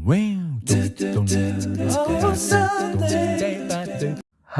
Hello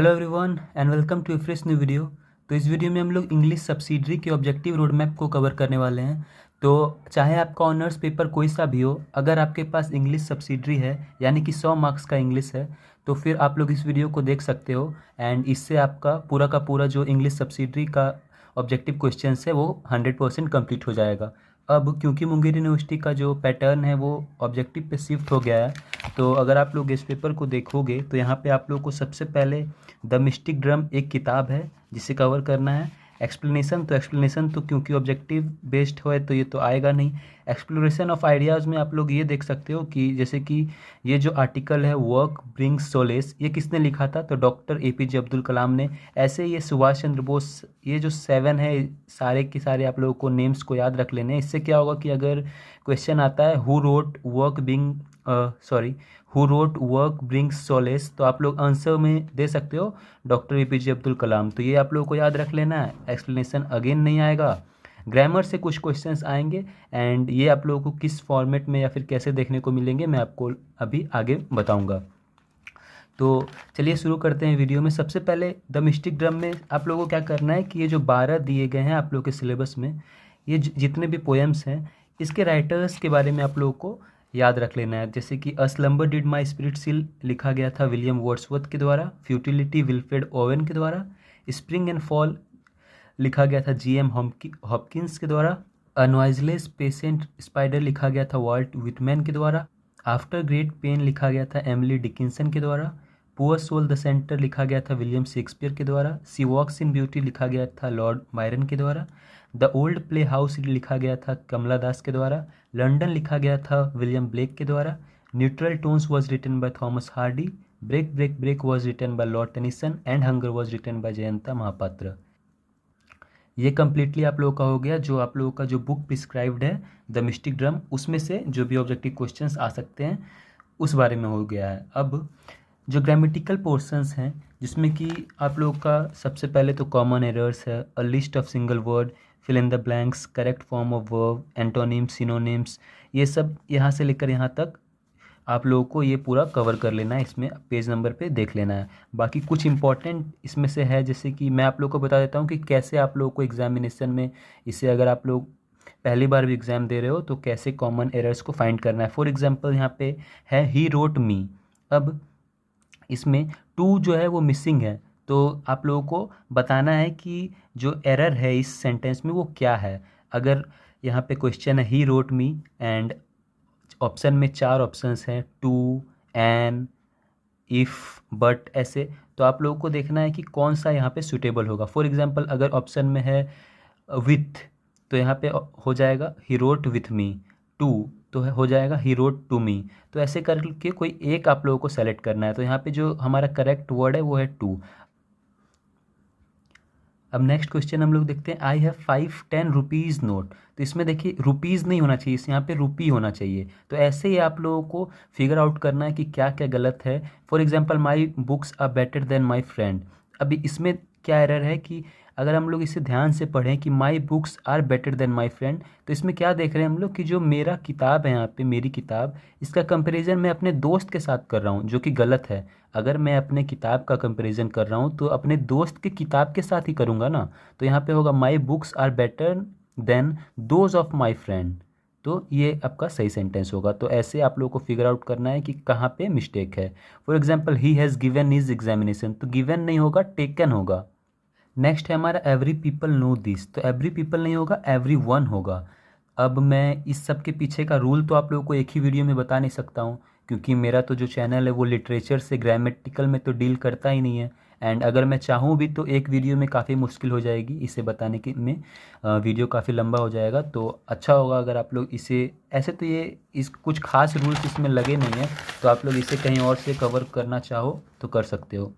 everyone and welcome to a fresh new video. तो इस video में हम लोग इंग्लिश सब्सिडरी के ऑब्जेक्टिव रोड मैप को कवर करने वाले हैं। तो चाहे आपका ऑनर्स पेपर कोई सा भी हो, अगर आपके पास इंग्लिश सब्सिडरी है यानी कि 100 मार्क्स का इंग्लिश है, तो फिर आप लोग इस वीडियो को देख सकते हो एंड इससे आपका पूरा का पूरा जो इंग्लिश सब्सिडरी का ऑब्जेक्टिव क्वेश्चंस है वो 100% कंप्लीट हो जाएगा। अब क्योंकि मुंगेर यूनिवर्सिटी का जो पैटर्न है वो ऑब्जेक्टिव पे शिफ्ट हो गया है, तो अगर आप लोग इस पेपर को देखोगे तो यहाँ पे आप लोग को सबसे पहले द मिस्टिक ड्रम एक किताब है जिसे कवर करना है। एक्सप्लेनेशन तो क्योंकि ऑब्जेक्टिव बेस्ड है तो ये तो आएगा नहीं। एक्सप्लोरेशन ऑफ आइडियाज़ में आप लोग ये देख सकते हो कि जैसे कि ये जो आर्टिकल है वर्क ब्रिंग्स सोलेस, ये किसने लिखा था? तो डॉक्टर APJ अब्दुल कलाम ने। ऐसे ये सुभाष चंद्र बोस, ये जो 7 है सारे के सारे आप लोगों को नेम्स को याद रख लेने। इससे क्या होगा कि अगर क्वेश्चन आता है who wrote work brings solace, तो आप लोग आंसर में दे सकते हो डॉक्टर APJ अब्दुल कलाम। तो ये आप लोगों को याद रख लेना है। एक्सप्लेनेशन अगेन नहीं आएगा। ग्रामर से कुछ क्वेश्चंस आएंगे एंड ये आप लोगों को किस फॉर्मेट में या फिर कैसे देखने को मिलेंगे मैं आपको अभी आगे बताऊंगा। तो चलिए शुरू करते हैं वीडियो में। सबसे पहले द मिस्टिक ड्रम में आप लोगों को क्या करना है कि ये जो 12 दिए गए हैं आप लोगों के सिलेबस में, ये जितने भी पोएम्स हैं इसके राइटर्स के बारे में आप लोगों को याद रख लेना है। जैसे कि a slumber did my spirit seal लिखा गया था विलियम वर्ड्सवर्थ के द्वारा, फ्यूटिलिटी विल्फ्रेड ओवेन के द्वारा, स्प्रिंग एंड फॉल लिखा गया था GM हॉपकिंस के द्वारा, अ नॉइजलेस पेशेंट स्पाइडर लिखा गया था वॉल्ट विटमैन के द्वारा, आफ्टर ग्रेट पेन लिखा गया था एमिली डिकिंसन के द्वारा, पुअर सोल द सेंटर लिखा गया था विलियम शेक्सपियर के द्वारा, सी वॉक्स इन ब्यूटी लिखा गया था लॉर्ड बायरन के द्वारा, द ओल्ड प्ले हाउस लिखा गया था कमला दास के द्वारा, लंदन लिखा गया था विलियम ब्लेक के द्वारा, neutral tones was written by Thomas Hardy, break break break was written by Lord Tennyson and hunger was written by Jayanta Mahapatra. ये कम्प्लीटली आप लोगों का हो गया। जो आप लोगों का जो बुक प्रिस्क्राइब्ड है द मिस्टिक ड्रम, उसमें से जो भी ऑब्जेक्टिव क्वेश्चंस आ सकते हैं उस बारे में हो गया है। अब जो ग्रामेटिकल पोर्शंस हैं जिसमें कि आप लोगों का सबसे पहले तो कॉमन एरर्स है, a list of single word, fill in the blanks, correct form of verb, antonyms, synonyms, ये सब यहाँ से लेकर यहाँ तक आप लोगों को ये पूरा कवर कर लेना है। इसमें पेज नंबर पे देख लेना है। बाकी कुछ इंपॉर्टेंट इसमें से है, जैसे कि मैं आप लोगों को बता देता हूँ कि कैसे आप लोगों को एग्जामिनेशन में इसे अगर आप लोग पहली बार भी एग्ज़ाम दे रहे हो तो कैसे कॉमन एरर्स को फाइंड करना है। फॉर एग्जांपल यहाँ पे है ही रोट मी। अब इसमें टू जो है वो मिसिंग है, तो आप लोगों को बताना है कि जो एरर है इस सेंटेंस में वो क्या है। अगर यहाँ पे क्वेश्चन है he wrote me and option में 4 ऑप्शंस हैं, टू, एन, इफ़, बट, ऐसे, तो आप लोगों को देखना है कि कौन सा यहाँ पे सूटेबल होगा। फॉर एग्जांपल अगर ऑप्शन में है विथ, तो यहाँ पे हो जाएगा he wrote with me, two तो हो जाएगा ही रोट टू मी। तो ऐसे करके कोई एक आप लोगों को सेलेक्ट करना है। तो यहाँ पे जो हमारा करेक्ट वर्ड है वो है टू। अब नेक्स्ट क्वेश्चन हम लोग देखते हैं, आई हैव 5 10 रुपीज़ नोट। तो इसमें देखिए रुपीज़ नहीं होना चाहिए, इस यहाँ पे रुपी होना चाहिए। तो ऐसे ही आप लोगों को फिगर आउट करना है कि क्या क्या गलत है। For example my books are better than my friend. अभी इसमें क्या एरर है कि अगर हम लोग इसे ध्यान से पढ़ें कि my books are better than my friend, तो इसमें क्या देख रहे हैं हम लोग कि जो मेरा किताब है यहाँ पे, मेरी किताब, इसका कंपैरिजन मैं अपने दोस्त के साथ कर रहा हूँ, जो कि गलत है। अगर मैं अपने किताब का कंपैरिजन कर रहा हूँ तो अपने दोस्त के किताब के साथ ही करूँगा ना। तो यहाँ पे होगा my books are better than those of my friend. तो ये आपका सही सेंटेंस होगा। तो ऐसे आप लोगों को फिगर आउट करना है कि कहाँ पे मिस्टेक है। For example he has given his examination, तो गिवन नहीं होगा, टेकन होगा। नेक्स्ट है हमारा एवरी पीपल नो दिस। तो एवरी पीपल नहीं होगा, एवरी वन होगा। अब मैं इस सब के पीछे का रूल तो आप लोगों को एक ही वीडियो में बता नहीं सकता हूँ, क्योंकि मेरा तो जो चैनल है वो लिटरेचर से ग्रामेटिकल में तो डील करता ही नहीं है। एंड अगर मैं चाहूँ भी तो एक वीडियो में काफ़ी मुश्किल हो जाएगी इसे बताने की में, वीडियो काफ़ी लंबा हो जाएगा। तो अच्छा होगा अगर आप लोग इसे ऐसे, तो ये इस कुछ खास रूल्स इसमें लगे नहीं हैं, तो आप लोग इसे कहीं और से कवर करना चाहो तो कर सकते हो।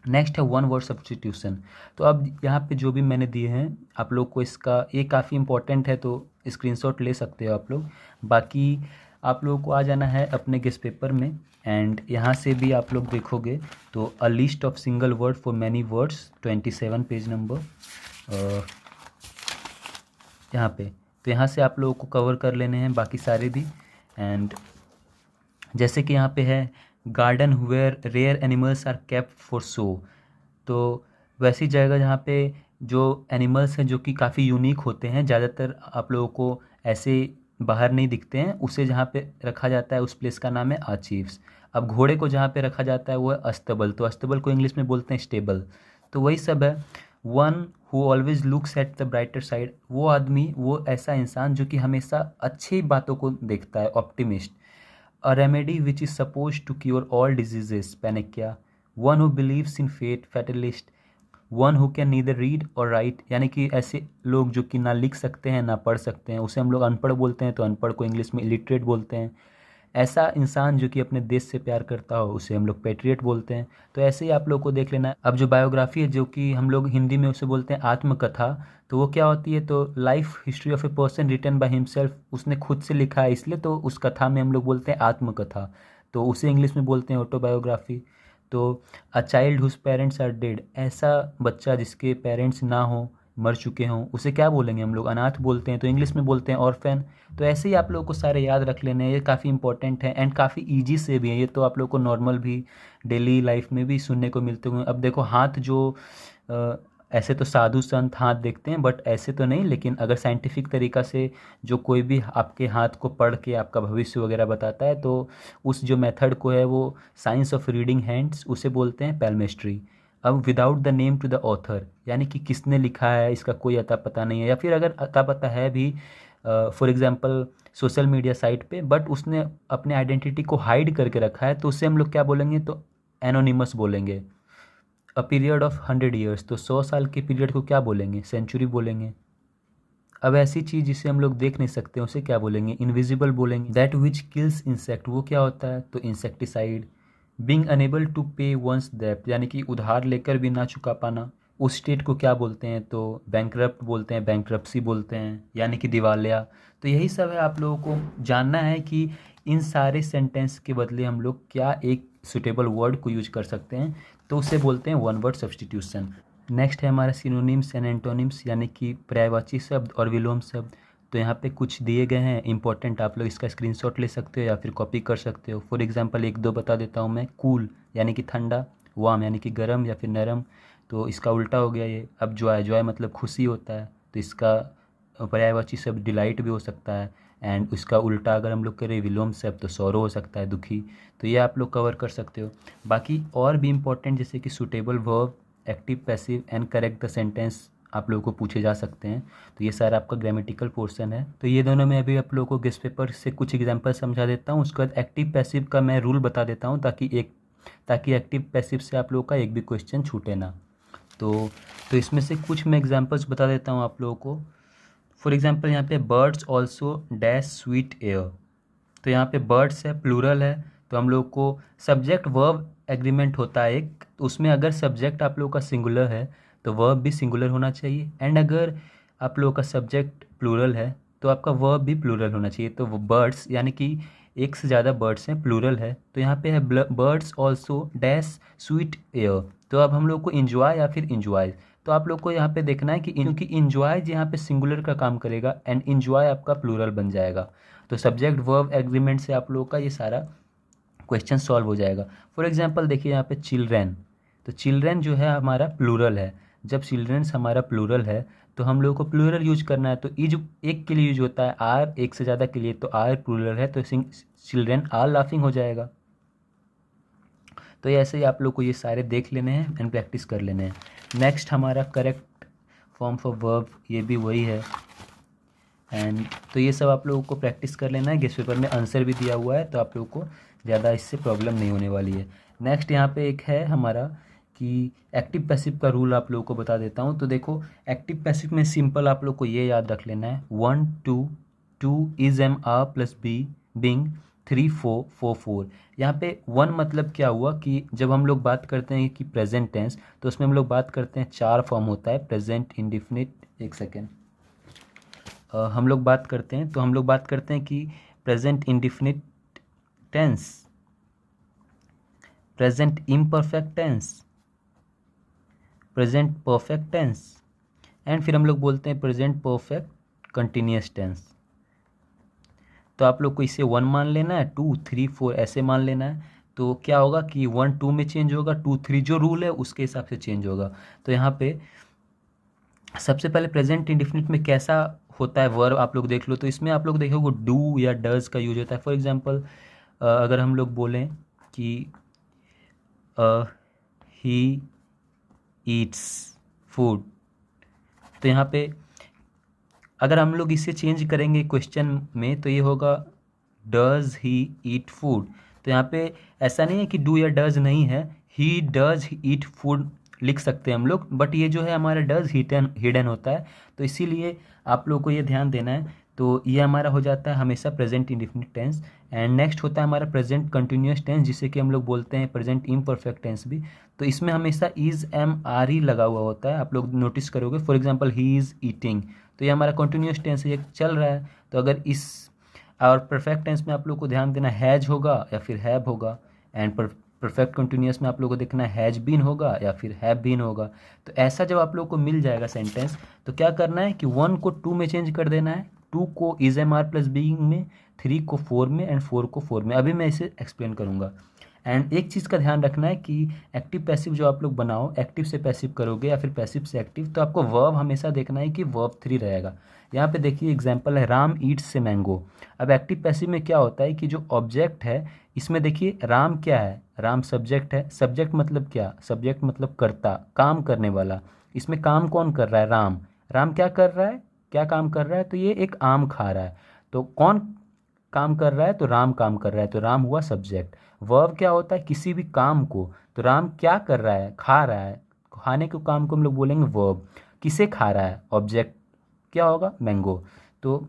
नेक्स्ट है वन वर्ड सब्स्टिट्यूशन। तो अब यहाँ पे जो भी मैंने दिए हैं आप लोग को, इसका ये काफ़ी इंपॉर्टेंट है, तो स्क्रीनशॉट ले सकते हो आप लोग। बाकी आप लोगों को आ जाना है अपने गेस्ट पेपर में एंड यहाँ से भी आप लोग देखोगे तो अ list of single word for many words 27 page number यहाँ पे। तो यहाँ से आप लोगों को कवर कर लेने हैं बाकी सारे भी। एंड जैसे कि यहाँ पे है garden where rare animals are kept for show, तो वैसी जगह जहाँ पे जो एनिमल्स हैं जो कि काफ़ी यूनिक होते हैं, ज़्यादातर आप लोगों को ऐसे बाहर नहीं दिखते हैं, उसे जहाँ पे रखा जाता है उस प्लेस का नाम है आर्चीव्स। अब घोड़े को जहाँ पे रखा जाता है वो है अस्तबल, तो अस्तबल को इंग्लिश में बोलते हैं स्टेबल। तो वही सब है। One who always looks at the brighter side, वो आदमी, वो ऐसा इंसान जो कि हमेशा अच्छी बातों को देखता है, optimist. A remedy which is suppose to cure all diseases, panacea. One who believes in fate, fatalist. One who can neither read or write, यानी कि ऐसे लोग जो कि ना लिख सकते हैं ना पढ़ सकते हैं, उसे हम लोग अनपढ़ बोलते हैं, तो अनपढ़ को इंग्लिश में इलिटरेट बोलते हैं। ऐसा इंसान जो कि अपने देश से प्यार करता हो उसे हम लोग पेट्रियट बोलते हैं। तो ऐसे ही आप लोग को देख लेना है। अब जो बायोग्राफी है जो कि हम लोग हिंदी में उसे बोलते हैं आत्मकथा, तो वो क्या होती है, तो life history of a person written by himself, उसने खुद से लिखा है इसलिए तो उस कथा में हम लोग बोलते हैं आत्मकथा, तो उसे इंग्लिश में बोलते हैं ऑटोबायोग्राफी। तो a child whose parents are dead, ऐसा बच्चा जिसके पेरेंट्स ना हो, मर चुके हों, उसे क्या बोलेंगे हम लोग, अनाथ बोलते हैं, तो इंग्लिश में बोलते हैं ऑर्फेन। तो ऐसे ही आप लोगों को सारे याद रख लेने हैं, ये काफ़ी इंपॉर्टेंट है एंड काफ़ी इजी से भी है ये, तो आप लोग को नॉर्मल भी डेली लाइफ में भी सुनने को मिलते होंगे। अब देखो हाथ जो अ, ऐसे तो साधु संत हाथ देखते हैं बट ऐसे तो नहीं, लेकिन अगर साइंटिफिक तरीका से जो कोई भी आपके हाथ को पढ़ के आपका भविष्य वगैरह बताता है, तो उस जो मेथड को है वो साइंस ऑफ रीडिंग हैंड्स, उसे बोलते हैं पैल्मेस्ट्री। अब without the name to the author, यानी कि किसने लिखा है इसका कोई अता पता नहीं है, या फिर अगर अता पता है भी, for example social media site पे, बट उसने अपने आइडेंटिटी को हाइड करके रखा है, तो उससे हम लोग क्या बोलेंगे, तो एनोनिमस बोलेंगे। अ पीरियड ऑफ 100 ईयर्स, तो 100 साल के पीरियड को क्या बोलेंगे, सेंचुरी बोलेंगे। अब ऐसी चीज़ जिसे हम लोग देख नहीं सकते उसे क्या बोलेंगे, इनविजिबल बोलेंगे। दैट विच किल्स इंसेक्ट, वो क्या होता है, तो इंसेक्टिसाइड। बींग अनेबल टू पे वंस डेब्ट, यानी कि उधार लेकर भी ना चुका पाना, उस स्टेट को क्या बोलते हैं, तो बैंकरप्ट बोलते हैं, बैंकरप्सी बोलते हैं, यानी कि दिवालिया। तो यही सब है, आप लोगों को जानना है कि इन सारे सेंटेंस के बदले हम लोग क्या एक सुटेबल वर्ड को यूज कर सकते हैं, तो उसे बोलते हैं वन वर्ड सब्सटीट्यूशन। नेक्स्ट है हमारा सिनोनिम्स एंड एंटोनिम्स, यानी कि पर्यायवाची शब्द और विलोम शब्द। तो यहाँ पे कुछ दिए गए हैं इंपॉर्टेंट, आप लोग इसका स्क्रीनशॉट ले सकते हो या फिर कॉपी कर सकते हो। फॉर एग्जांपल एक दो बता देता हूँ मैं। कूल यानी कि ठंडा, वार्म यानी कि गर्म या फिर नरम, तो इसका उल्टा हो गया ये। अब जॉय, जॉय मतलब खुशी होता है, तो इसका पर्यायवाची शब्द डिलाइट भी हो सकता है, एंड उसका उल्टा अगर हम लोग करें विलोम शब्द तो सौरो हो सकता है, दुखी। तो ये आप लोग कवर कर सकते हो। बाकी और भी इम्पोर्टेंट जैसे कि suitable verb, active passive and correct the sentence आप लोगों को पूछे जा सकते हैं। तो ये सारा आपका ग्रामेटिकल पोर्शन है। तो ये दोनों मैं अभी आप लोगों को गेस्ट पेपर से कुछ एग्जांपल समझा देता हूँ, उसके बाद एक्टिव पैसिव का मैं रूल बता देता हूँ, ताकि एक्टिव पैसिव से आप लोगों का एक भी क्वेश्चन छूटे ना। तो इसमें से कुछ मैं एग्जांपल्स बता देता हूँ आप लोगों को। फॉर एग्जांपल यहाँ पे birds also dash sweet air, तो यहाँ पे बर्ड्स है, प्लूरल है, तो हम लोग को सब्जेक्ट वर्ब एग्रीमेंट होता है एक, तो उसमें अगर सब्जेक्ट आप लोगों का सिंगुलर है तो वर्ब भी सिंगुलर होना चाहिए, एंड अगर आप लोगों का सब्जेक्ट प्लूरल है तो आपका वर्ब भी प्लूरल होना चाहिए। तो वो बर्ड्स यानी कि एक से ज़्यादा बर्ड्स हैं, प्लूरल है, तो यहाँ पे है birds also dash sweet air. तो अब हम लोग को इंजॉय या फिर इंजॉय, तो आप लोग को यहाँ पे देखना है कि क्योंकि इंजॉय यहाँ पे सिंगुलर का काम करेगा एंड इंजॉय आपका प्लूरल बन जाएगा, तो सब्जेक्ट वर्ब एग्रीमेंट से आप लोगों का ये सारा क्वेश्चन सॉल्व हो जाएगा। फॉर एग्जांपल देखिए यहाँ पे चिल्ड्रेन, तो चिल्ड्रेन जो है हमारा प्लूरल है, जब चिल्ड्रेंस हमारा प्लूरल है तो हम लोगों को प्लूरल यूज करना है, तो इज एक के लिए यूज होता है, आर एक से ज़्यादा के लिए, तो आर प्लूरल है तो चिल्ड्रेन आर लाफिंग हो जाएगा। तो ऐसे ही आप लोग को ये सारे देख लेने हैं एंड प्रैक्टिस कर लेने हैं। नेक्स्ट हमारा करेक्ट फॉर्म फॉर वर्ब, ये भी वही है, एंड तो ये सब आप लोगों को प्रैक्टिस कर लेना है। गेस्ट पेपर में आंसर भी दिया हुआ है, तो आप लोगों को ज़्यादा इससे प्रॉब्लम नहीं होने वाली है। नेक्स्ट यहाँ पे एक है हमारा कि एक्टिव पैसिव का रूल आप लोगों को बता देता हूँ। तो देखो एक्टिव पैसिव में सिंपल आप लोग को ये याद रख लेना है, 1 2 2 is am are plus be being 3 4 4 4। यहाँ पे 1 मतलब क्या हुआ कि जब हम लोग बात करते हैं कि प्रेजेंट टेंस, तो उसमें हम लोग बात करते हैं 4 फॉर्म होता है, प्रेजेंट, इंडिफिनिट, एक सेकेंड, हम लोग बात करते हैं, तो हम लोग बात करते हैं कि present indefinite tense, present imperfect tense, present perfect tense, and फिर हम लोग बोलते हैं प्रेजेंट परफेक्ट कंटिन्यूअस टेंस। तो आप लोग को इसे 1 मान लेना है, 2 3 4 ऐसे मान लेना है। तो क्या होगा कि 1 2 में चेंज होगा, 2 3 जो रूल है उसके हिसाब से चेंज होगा। तो यहाँ पे सबसे पहले प्रेजेंट इंडेफिनिट में कैसा होता है वर्ब आप लोग देख लो। तो इसमें आप लोग देखोगे डू या डज का यूज होता है। फॉर एग्जांपल अगर हम लोग बोलें कि ही ईट्स फूड, तो यहाँ पे अगर हम लोग इसे चेंज करेंगे क्वेश्चन में तो ये होगा डज ही ईट फूड। तो यहाँ पे ऐसा नहीं है कि डू या डज नहीं है, ही डज ईट फूड लिख सकते हैं हम लोग, बट ये जो है हमारा डज हिडन होता है, तो इसीलिए आप लोगों को ये ध्यान देना है। तो ये हमारा हो जाता है हमेशा present indefinite tense. And next होता है हमारा प्रेजेंट कंटिन्यूअस टेंस, जिसे कि हम लोग बोलते हैं प्रेजेंट इम्परफेक्ट टेंस भी। तो इसमें हमेशा इज़ एम आर ही लगा हुआ होता है, आप लोग नोटिस करोगे। For example he is eating, तो ये हमारा कंटिन्यूअस टेंस है, ये चल रहा है। तो अगर इस और परफेक्ट टेंस में आप लोग को ध्यान देना हैज होगा या फिर हैव होगा। एंड परफेक्ट कंटिन्यूअस में आप लोग को देखना हैज बीन होगा या फिर हैव बीन होगा। तो ऐसा जब आप लोग को मिल जाएगा सेंटेंस, तो क्या करना है कि 1 को 2 में चेंज कर देना है, 2 को is am are plus being में, 3 को 4 में एंड 4 को 4 में। अभी मैं इसे एक्सप्लेन करूँगा। एंड एक चीज़ का ध्यान रखना है कि एक्टिव पैसिव जो आप लोग बनाओ, एक्टिव से पैसिव करोगे या फिर पैसिव से एक्टिव, तो आपको वर्ब हमेशा देखना है कि वर्ब 3 रहेगा। यहाँ पे देखिए एग्जांपल है राम ईट्स से मैंगो। अब एक्टिव पैसिव में क्या होता है कि जो ऑब्जेक्ट है इसमें देखिए राम क्या है, राम सब्जेक्ट है। सब्जेक्ट मतलब क्या, सब्जेक्ट मतलब कर्ता, काम करने वाला। इसमें काम कौन कर रहा है, राम। राम क्या कर रहा है, क्या काम कर रहा है, तो ये एक आम खा रहा है। तो कौन काम कर रहा है, तो राम काम कर रहा है, तो राम हुआ सब्जेक्ट। वर्ब क्या होता है, किसी भी काम को, तो राम क्या कर रहा है, खा रहा है, खाने के काम को हम लोग बोलेंगे वर्ब। किसे खा रहा है, ऑब्जेक्ट क्या होगा, मैंगो। तो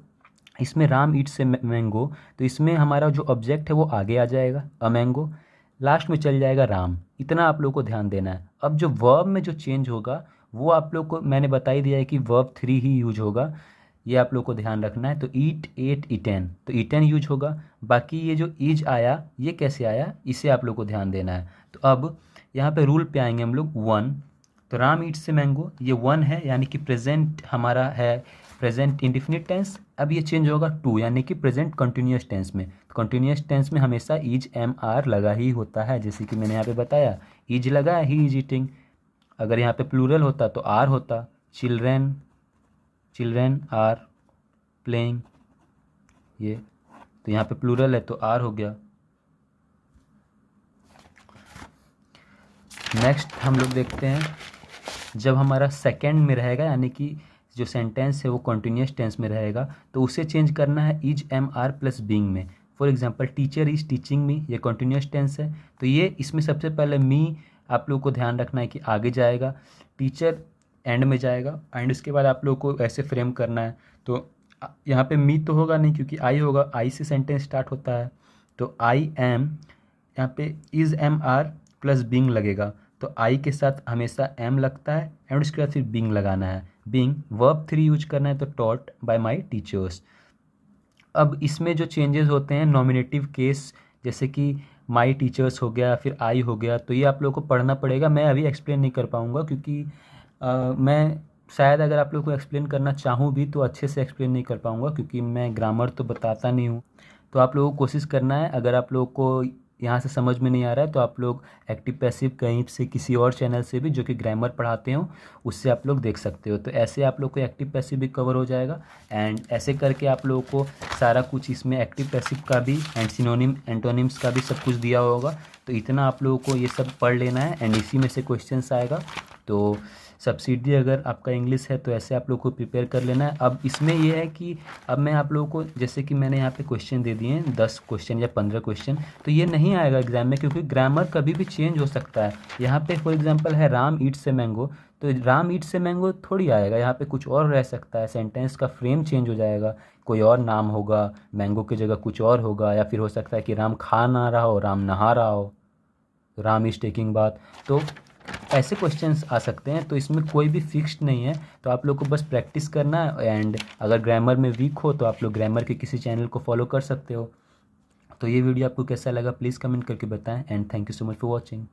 इसमें राम ईट से मैंगो, तो इसमें हमारा जो ऑब्जेक्ट है वो आगे आ जाएगा अ मैंगो, लास्ट में चल जाएगा राम। इतना आप लोग को ध्यान देना है। अब जो वर्ब में जो चेंज होगा वो आप लोग को मैंने बता ही दिया है कि वर्ब 3 ही यूज होगा, ये आप लोग को ध्यान रखना है। तो ईट एट ईटेन, तो ईटेन यूज होगा। बाकी ये जो ईज आया ये कैसे आया, इसे आप लोग को ध्यान देना है। तो अब यहाँ पे रूल पे आएंगे हम लोग 1। तो राम ईट से मैंगो, ये 1 है यानी कि प्रेजेंट हमारा है प्रेजेंट इंडिफिनिट टेंस। अब ये चेंज होगा 2 यानी कि प्रेजेंट कंटिन्यूअस टेंस में। कंटिन्यूअस टेंस में हमेशा ईज एम आर लगा ही होता है, जैसे कि मैंने यहाँ पे बताया ईज लगा है, ही इज ईटिंग। अगर यहाँ पे प्लूरल होता तो आर होता, चिल्ड्रेन चिल्ड्रेन आर प्लेइंग, ये तो यहाँ पे प्लूरल है तो आर हो गया। नेक्स्ट हम लोग देखते हैं जब हमारा सेकंड में रहेगा यानी कि जो सेंटेंस है वो कंटिन्यूअस टेंस में रहेगा, तो उसे चेंज करना है is am are plus being में। For example teacher is teaching me, ये कंटिन्यूअस टेंस है, तो ये इसमें सबसे पहले मी आप लोग को ध्यान रखना है कि आगे जाएगा, टीचर एंड में जाएगा, एंड उसके बाद आप लोग को ऐसे फ्रेम करना है। तो यहाँ पे मी तो होगा नहीं क्योंकि आई होगा, आई से सेंटेंस स्टार्ट होता है। तो आई एम, यहाँ पे is am are plus being लगेगा, तो आई के साथ हमेशा एम लगता है एंड उसके बाद फिर बीइंग लगाना है। बीइंग वर्ब 3 यूज करना है, तो टॉट बाय माय टीचर्स। अब इसमें जो चेंजेस होते हैं नॉमिनेटिव केस, जैसे कि माय टीचर्स हो गया फिर आई हो गया, तो ये आप लोगों को पढ़ना पड़ेगा। मैं अभी एक्सप्लेन नहीं कर पाऊँगा क्योंकि मैं शायद अगर आप लोग को एक्सप्लेन करना चाहूँ भी तो अच्छे से एक्सप्लेन नहीं कर पाऊँगा क्योंकि मैं ग्रामर तो बताता नहीं हूँ। तो आप लोगों को कोशिश करना है, अगर आप लोगों को यहाँ से समझ में नहीं आ रहा है तो आप लोग एक्टिव पैसिव कहीं से किसी और चैनल से भी जो कि ग्रामर पढ़ाते हो उससे आप लोग देख सकते हो। तो ऐसे आप लोग को एक्टिव पैसिव भी कवर हो जाएगा। एंड ऐसे करके आप लोगों को सारा कुछ इसमें एक्टिव पैसिव का भी एंड सिनोनिम एंटोनिम्स का भी सब कुछ दिया होगा। तो इतना आप लोगों को ये सब पढ़ लेना है एंड इसी में से क्वेश्चंस आएगा। तो सब्सिडी अगर आपका इंग्लिश है तो ऐसे आप लोग को प्रिपेयर कर लेना है। अब इसमें ये है कि अब मैं आप लोगों को जैसे कि मैंने यहाँ पे क्वेश्चन दे दिए हैं 10 क्वेश्चन या 15 क्वेश्चन, तो ये नहीं आएगा एग्जाम में क्योंकि ग्रामर कभी भी चेंज हो सकता है। यहाँ पे फॉर एग्जांपल है राम ईट से मैंगो, तो राम ईट से मैंगो थोड़ी आएगा, यहाँ पे कुछ और रह सकता है, सेंटेंस का फ्रेम चेंज हो जाएगा, कोई और नाम होगा, मैंगो की जगह कुछ और होगा, या फिर हो सकता है कि राम खा ना रहा हो, राम नहा रहा हो, राम इज टेकिंग बाथ। तो ऐसे क्वेश्चंस आ सकते हैं, तो इसमें कोई भी फिक्स्ड नहीं है। तो आप लोग को बस प्रैक्टिस करना है एंड अगर ग्रामर में वीक हो तो आप लोग ग्रामर के किसी चैनल को फॉलो कर सकते हो। तो ये वीडियो आपको कैसा लगा प्लीज़ कमेंट करके बताएं and thank you so much for watching.